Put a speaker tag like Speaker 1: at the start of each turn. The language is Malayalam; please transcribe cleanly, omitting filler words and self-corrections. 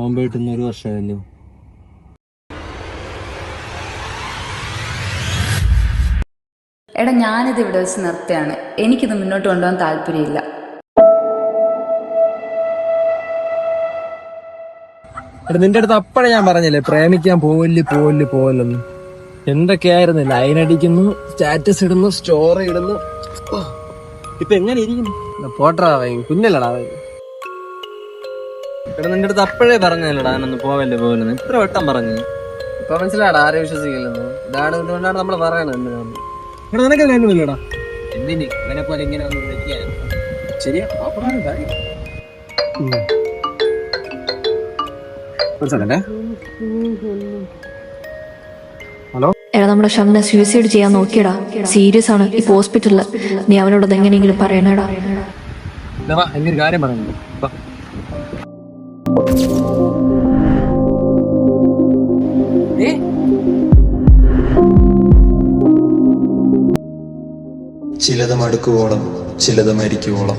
Speaker 1: അവൻ പോയിട്ട് 1 വർഷമായല്ലോ.
Speaker 2: എടാ, ഞാനിത് ഇവിടെ വെച്ച് നിർത്തുകയാണ്. എനിക്കിത് മുന്നോട്ട് കൊണ്ടുപോകാൻ താല്പര്യമില്ല.
Speaker 1: നിന്റെ അടുത്ത് അപ്പഴേ ഞാൻ പറഞ്ഞില്ലേ പ്രേമിക്കാൻ പോവല്ലെന്ന്. എന്തൊക്കെയായിരുന്നു, ലൈൻ അടിക്കുന്നു, സ്റ്റാറ്റസ് ഇടുന്നു, സ്റ്റോറി ഇടുന്നു. ഇപ്പൊ എങ്ങനെ ഇരിക്കുന്നു? പോട്ടറാവേ, കുഞ്ഞല്ലടാ. ഇവിടെ നിന്റെ അടുത്ത് അപ്പഴേ പറഞ്ഞല്ലടാ ഞാനൊന്ന് പോവല്ലെന്ന്. ഇത്ര വട്ടം പറഞ്ഞു. ഇപ്പൊ മനസ്സിലാടാ ആരെ വിശ്വസിക്കില്ലെന്ന്. ഇതുകൊണ്ടാണ് നമ്മള് പറയണത്. ഇവിടെ നിനക്ക് കാര്യമില്ലടാ. എന്തിന് ഇവനെ പോലെ ഇങ്ങനെ ഒന്ന് വിളിക്കാൻ? ശരിയാ, ഹലോ.
Speaker 3: എടാ, നമ്മുടെ ഷംനെ സൂയിസൈഡ് ചെയ്യാൻ നോക്കിയടാ. സീരിയസ് ആണ്, ഇപ്പൊ ഹോസ്പിറ്റലില്. നീ അവനോട് എങ്ങനെയെങ്കിലും പറയണടാ.
Speaker 1: എന്നൊരു കാര്യം പറഞ്ഞു.
Speaker 4: ചിലത് മടുക്കുവോളം, ചിലത് മരിക്കുവോളം.